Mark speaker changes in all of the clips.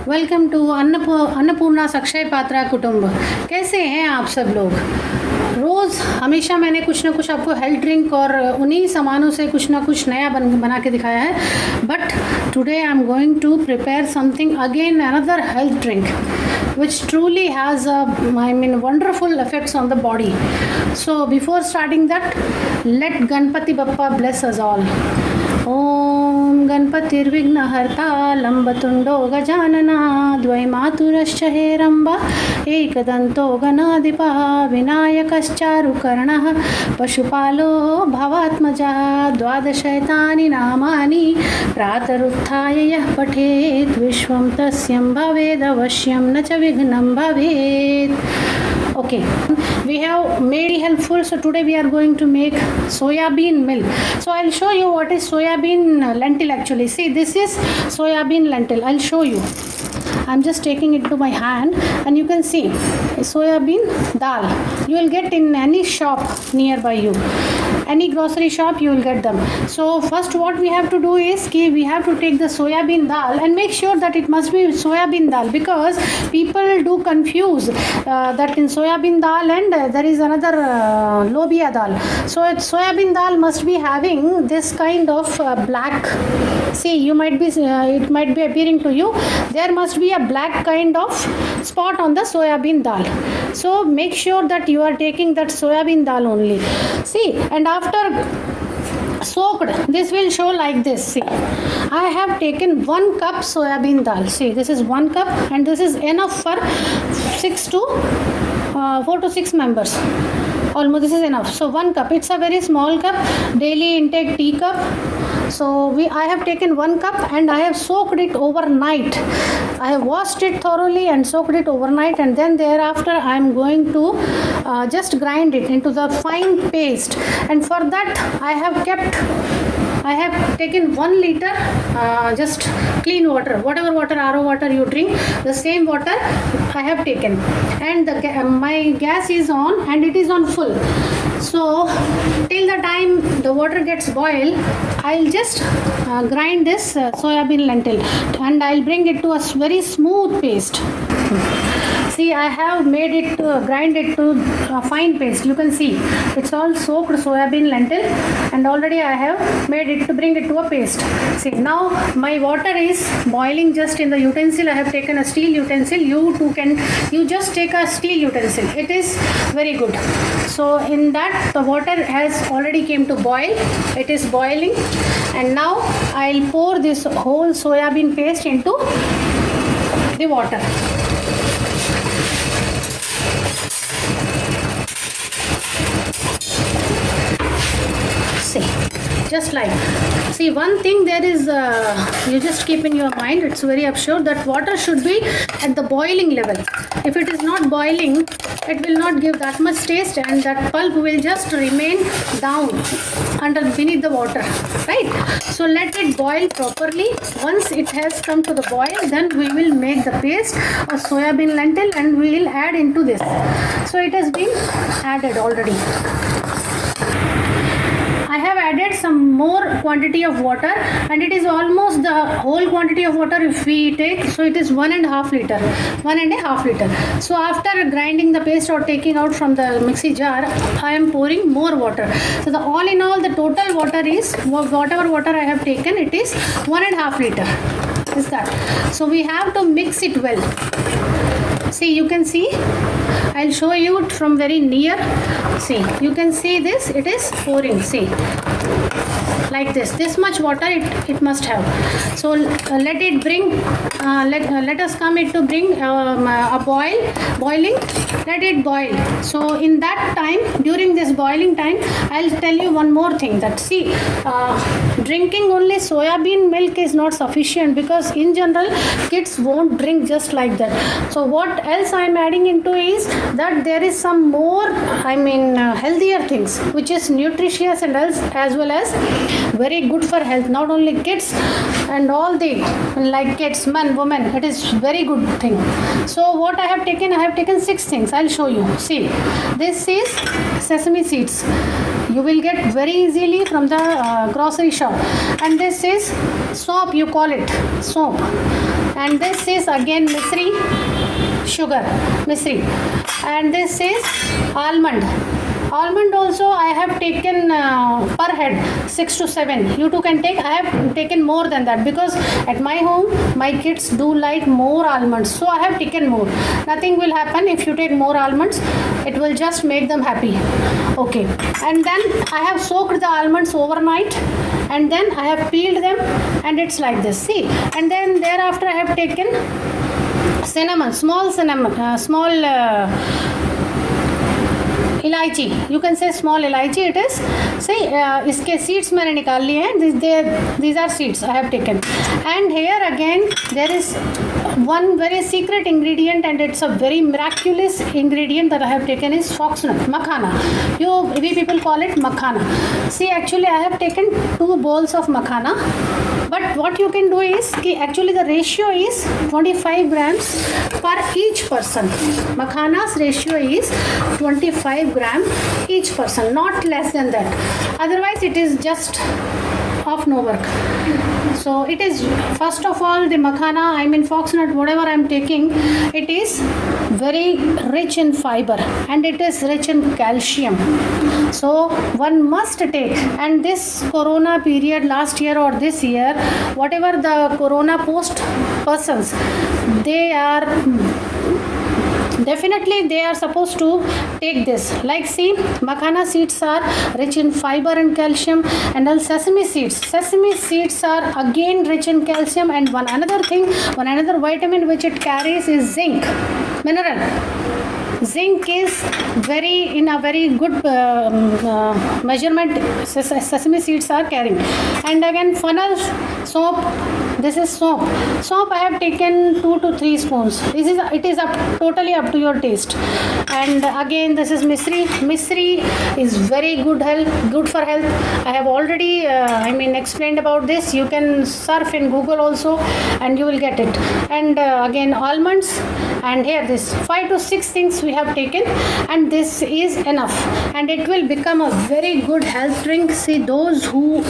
Speaker 1: Welcome to Annapurna Akshay Patra कुटुंब। कैसे हैं आप सब लोग? रोज़ हमेशा मैंने कुछ ना कुछ आपको हेल्थ ड्रिंक और उन्हीं सामानों से कुछ ना कुछ नया बना के दिखाया है। But today I am going to prepare something again, another health drink which truly has wonderful effects on the body. So before starting that, let Ganpati Bappa bless us all. Om Ganpatirvighnaharta Lambatundo Gajanana Dvaimaturascha Heramba Ekadanto Ganadipa Vinayakascharukarnah Pashupalo Bhavatmaja Dvadashaitani Namani Prataruthaya Yah Pathet Vishwam Tasyam Bhaved Avashyam Nacha Vignam Bhavet. Okay, we have made it helpful. So today we are going to make soya bean milk. So I'll show you what is soya bean lentil actually. See, this is soya bean lentil. I'll show you. I'm just taking it to my hand and you can see soya bean dal. You will get in any shop nearby you. Any grocery shop you will get them. So first what we have to do is we have to take the soya bean dal and make sure that it must be soya bean dal, because people do confuse that in soya bean dal and there is another lobia dal. So soya bean dal must be having this kind of black. See, you might be it might be appearing to you. There must be a black kind of spot on the soya bean dal. So make sure that you are taking that soya bean dal only. See, and after soaked, this will show like this. See, I have taken 1 cup soya bean dal. See, this is 1 cup and this is enough for 4 to 6 members. Almost this is enough. So 1 cup, it's a very small cup, daily intake tea cup. So I have taken 1 cup and I have soaked it overnight. I have washed it thoroughly and soaked it overnight, and then thereafter I am going to just grind it into the fine paste. And for that I have taken 1 liter just clean water, whatever water, RO water you drink, the same water I have taken, and my gas is on and it is on full. So till the time the water gets boiled, I'll just grind this soya bean lentil and I'll bring it to a very smooth paste. See, I have made it grind it to a fine paste. You can see it's all soaked soya bean lentil and already I have made it to bring it to a paste. See, now my water is boiling just in the utensil. I have taken a steel utensil. You just take a steel utensil. It is very good. So in that the water has already came to boil. It is boiling, and now I'll pour this whole soya bean paste into the water. See, just like, see, one thing there is you just keep in your mind, it's very absurd that water should be at the boiling level. If it is not boiling, it will not give that much taste and that pulp will just remain down beneath the water, right? So let it boil properly. Once it has come to the boil, then we will make the paste of soya bean lentil and we will add into this. So it has been added already. I have added some more quantity of water, and it is almost the whole quantity of water if we take. So it is 1.5 liter. 1.5 liter. So after grinding the paste or taking out from the mixie jar, I am pouring more water. So all in all, the total water is, whatever water I have taken, it is 1.5 liter. Is that? So we have to mix it well. See, you can see, I'll show you it from very near. See, you can see this, it is pouring. See, like this much water it must have. So let it bring let us come it to bring a boiling. Let it boil. So in that time, during this boiling time, I'll tell you one more thing, that see, drinking only soya bean milk is not sufficient, because in general kids won't drink just like that. So what else I am adding into is that there is some more healthier things which is nutritious and as well as very good for health, not only kids and all the like kids, men, women, it is very good thing. So what I have taken 6 things. I'll show you. See, this is sesame seeds. You will get very easily from the grocery shop, and this is soap, you call it soap, and this is again misri sugar, misri, and this is almond. Almond also I have taken per head 6 to 7. You too can take. I have taken more than that because at my home my kids do like more almonds, so I have taken more. Nothing will happen if you take more almonds. It will just make them happy. Okay, and then I have soaked the almonds overnight, and then I have peeled them, and it's like this. See, and then thereafter I have taken cinnamon, small इलायची, you can say small इलायची it is. See, इसके seeds मैंने निकाल लिए हैं. These are seeds I have taken. And here again there is one very secret ingredient, and it's a very miraculous ingredient that I have taken is foxnut, makhana. We people call it makhana. See, actually I have taken 2 bowls of makhana. But what you can do is actually the ratio is 25 grams per each person. Makhana's ratio is 25 gram each person, not less than that. Otherwise it is just of no work. So it is, first of all, the makhana, I mean foxnut, whatever I am taking, it is very rich in fiber and it is rich in calcium. So one must take. And this corona period last year or this year, whatever the corona post persons, they are definitely they are supposed to take this. Like see, makhana seeds are rich in fiber and calcium, and then sesame seeds are again rich in calcium, and one another vitamin which it carries is zinc mineral. Zinc is in a very good measurement sesame seeds are carrying. And again funnel soap, this is soap I have taken 2 to 3 spoons. It is totally up to your taste. And again this is misri is very good for health. I have already explained about this. You can surf in Google also and you will get it. And again almonds, and here this 5 to 6 things we have taken, and this is enough, and it will become a very good health drink. See, those who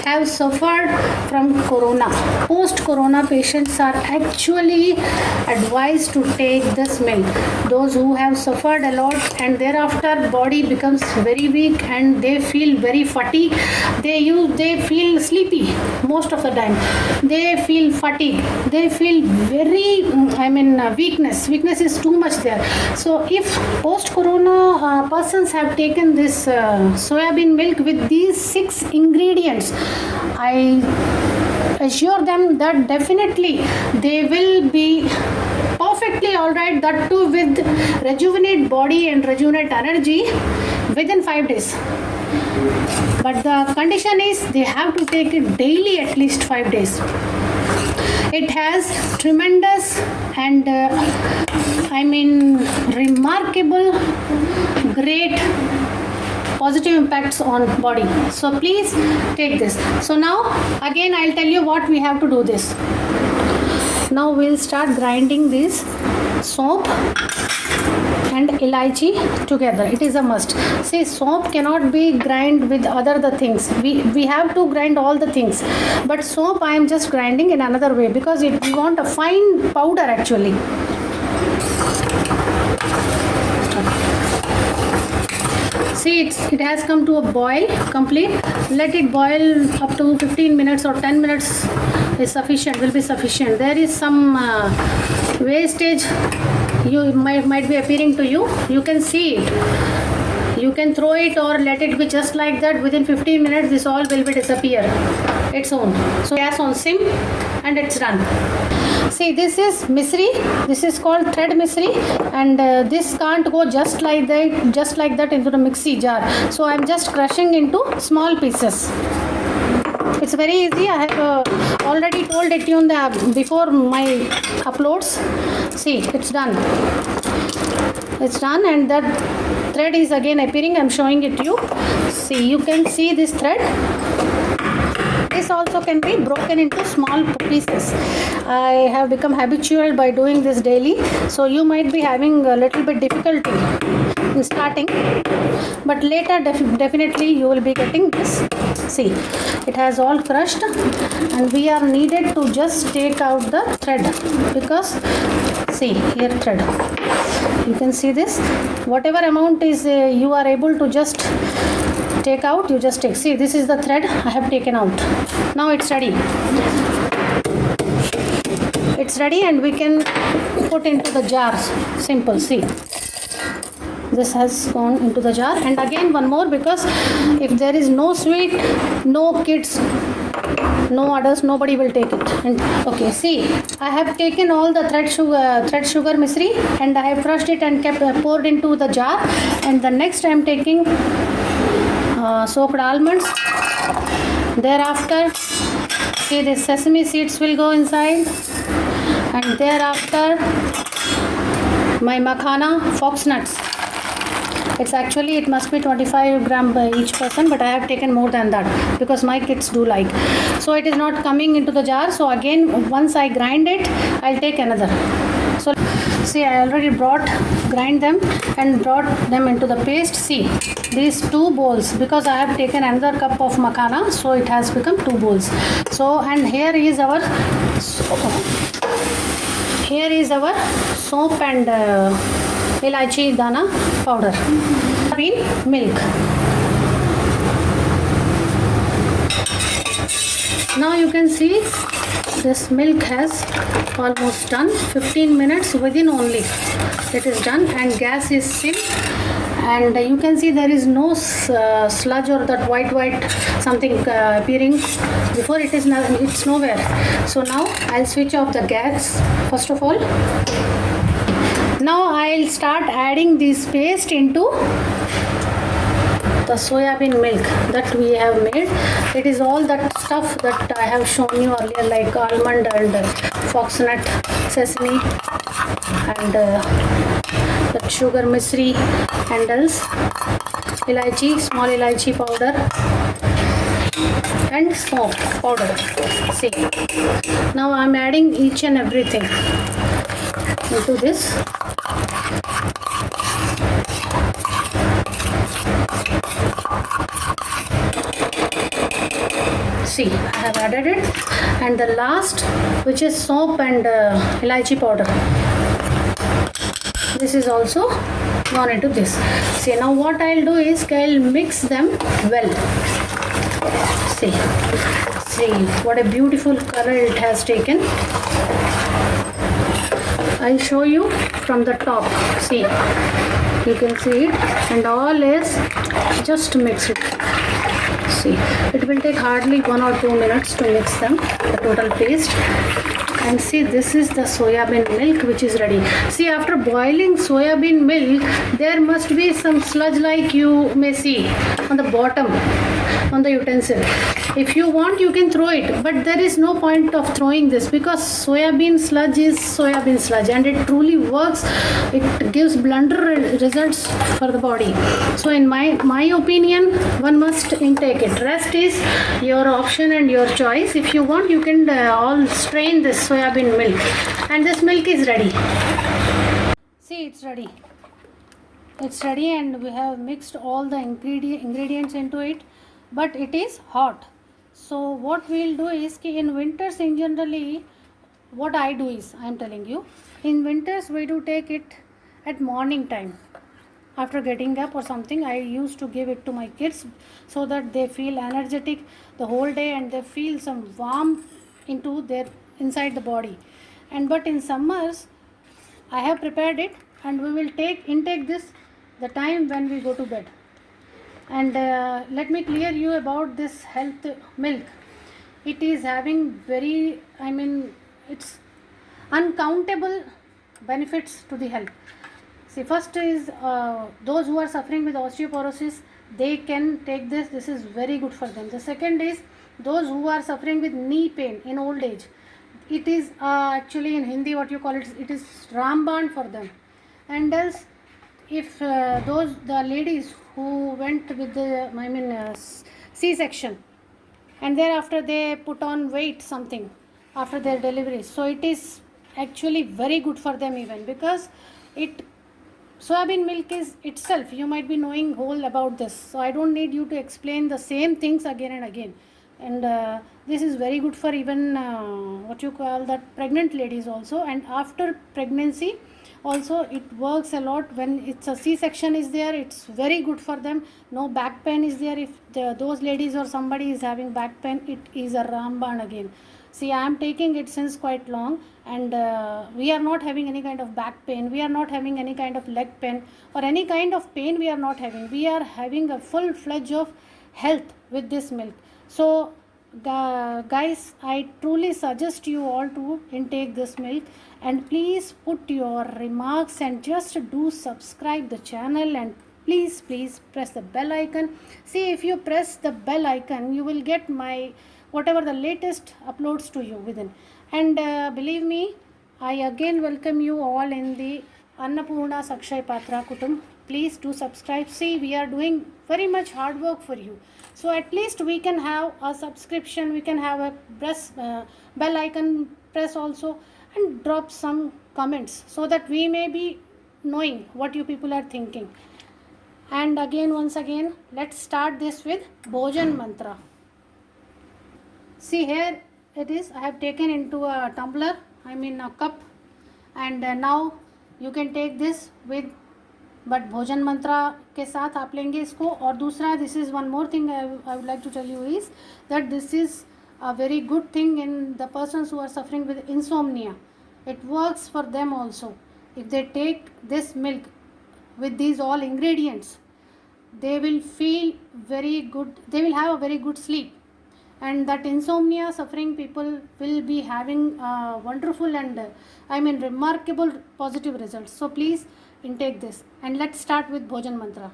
Speaker 1: have suffered from corona, post-corona patients are actually advised to take this milk. Those who have suffered a lot and thereafter body becomes very weak and they feel very fatigued, they feel sleepy most of the time, they feel fatigue, they feel very weakness is too much there. So if post-corona persons have taken this soybean milk with these 6 ingredients, I assure them that definitely they will be perfectly alright, that too with rejuvenate body and rejuvenate energy within 5 days. But the condition is they have to take it daily, at least 5 days. It has tremendous and remarkable, great positive impacts on body. So please take this. So now again I'll tell you what we have to do this. Now we'll start grinding this soap and elaichi together. It is a must. See, soap cannot be grind with the things. We have to grind all the things, but soap I am just grinding in another way because we want a fine powder actually. See, it has come to a boil complete. Let it boil up to 15 minutes or 10 minutes is sufficient, will be sufficient. There is some wastage you might be appearing to you. You can see it. You can throw it or let it be just like that. Within 15 minutes this all will be disappear its own. So gas on sim and it's done. See, this is misri. This is called thread misri, and this can't go just like that into the mixie jar. So I'm just crushing into small pieces. It's very easy. I have already told it in before my uploads. See, it's done. It's done, and that thread is again appearing. I'm showing it to you. See, you can see this thread. This also can be broken into small pieces. I have become habitual by doing this daily, so you might be having a little bit difficulty in starting, but later definitely you will be getting this. See, it has all crushed, and we are needed to just take out the thread, because see here thread, you can see this, whatever amount is you are able to just take out, you just take. See, this is the thread I have taken out. Now it's ready. It's ready, and we can put into the jars. Simple. See, this has gone into the jar. And again one more, because if there is no sweet, no kids, no others, nobody will take it. And okay, see, I have taken all the thread sugar misri, and I have crushed it and kept poured into the jar. And the next I am taking soaked almonds. Thereafter, see, the sesame seeds will go inside, and thereafter my makhana fox nuts. It's actually, it must be 25 gram by each person, but I have taken more than that because my kids do like. So it is not coming into the jar. So again, once I grind it, I'll take another. So see, I already grind them and brought them into the paste. See, these 2 bowls, because I have taken another cup of makhana, so it has become 2 bowls. So, and here is our soap and elaichi dana powder. Milk. Now you can see this milk has almost done. 15 minutes within only it is done, and gas is sim, and you can see there is no sludge or that white something appearing. Before it's nowhere. So now I'll switch off the gas first of all. Now I'll start adding this paste into the soya bean milk that we have made. It is all that stuff that I have shown you earlier, like almond and foxnut, sesame, and that sugar misri, handles, elaichi, small elaichi powder, and smoke powder. See, now I am adding each and everything into this. See, I have added it, and the last, which is soap and elaichi powder, this is also gone into this. See, now what I'll do is I'll mix them well. See what a beautiful color it has taken. I'll show you from the top. See, you can see it, and all is just mix it. See, it will take hardly 1 or 2 minutes to mix them, the total paste. And see, this is the soya bean milk which is ready. See, after boiling soya bean milk, there must be some sludge like you may see on the bottom on the utensil. If you want, you can throw it, but there is no point of throwing this, because soya bean sludge is soya bean sludge, and it truly works. It gives blunder results for the body. So in my opinion, one must intake it. Rest is your option and your choice. If you want, you can all strain this soya bean milk, and this milk is ready. See, it's ready. It's ready, and we have mixed all the ingredients into it, but it is hot. So what we'll do is, in winters in generally, what I do is, I am telling you, in winters we do take it at morning time. After getting up or something, I used to give it to my kids so that they feel energetic the whole day, and they feel some warmth into their inside the body. And but in summers, I have prepared it, and we will intake this the time when we go to bed. And let me clear you about this health milk. It is having it's uncountable benefits to the health. See, first is those who are suffering with osteoporosis, they can take this. This is very good for them. The second is those who are suffering with knee pain in old age. It is actually in Hindi what you call it. It is Ramban for them. And else, if the ladies who went with the C-section, and thereafter they put on weight something after their delivery, so it is actually very good for them, even because it soybean milk is itself, you might be knowing whole about this, so I don't need you to explain the same things again and again. And this is very good for even what you call that pregnant ladies also, and after pregnancy also it works a lot. When it's a c-section is there, it's very good for them. No back pain is there. If those ladies or somebody is having back pain, it is a ramban again. See, I am taking it since quite long, and we are not having any kind of back pain, we are not having any kind of leg pain or any kind of pain, we are not having. We are having a full fledged of health with this milk. So guys, I truly suggest you all to intake this milk, and please put your remarks and just do subscribe the channel, and please press the bell icon. See, if you press the bell icon, you will get my whatever the latest uploads to you within. And believe me, I again welcome you all in the Annapurna Sakshay Patra Kutum. Please do subscribe. See, we are doing very much hard work for you, so at least we can have a subscription, we can have a bell icon press also, and drop some comments so that we may be knowing what you people are thinking. And again, once again, let's start this with Bhojan Mantra. See, here it is. I have taken into a tumbler, I mean a cup, and now you can take this with, but Bhojan Mantra के साथ आप लेंगे इसको. और दूसरा, this is one more thing I would like to tell you is that this is a very good thing in the persons who are suffering with insomnia. It works for them also. If they take this milk with these all ingredients, they will feel very good, they will have a very good sleep, and that insomnia suffering people will be having wonderful and remarkable positive results. So please intake this, and let's start with Bhojan Mantra.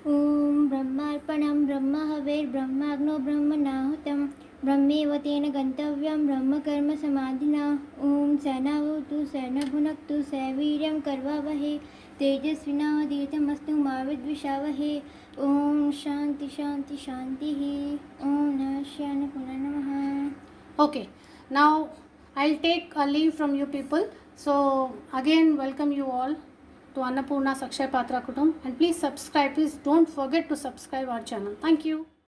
Speaker 2: Om Brahmarpanam Brahma Haver Brahmagno Brahmanahutam Brahmeva Tena Gantavyam Brahma Karma Samadhina. Om Sanavotu Sanabhunaktu Saviryam Karvavahe Tejasvinavaditamastu Mavidvishavahe. Om Shanti Shanti Shanti. Om Namah Shivaya Namaha.
Speaker 1: Okay, now I'll take a leave from you people. So again, welcome you all to Annapurna Sakshay Patra Kutum, and please subscribe. Please don't forget to subscribe our channel. Thank you.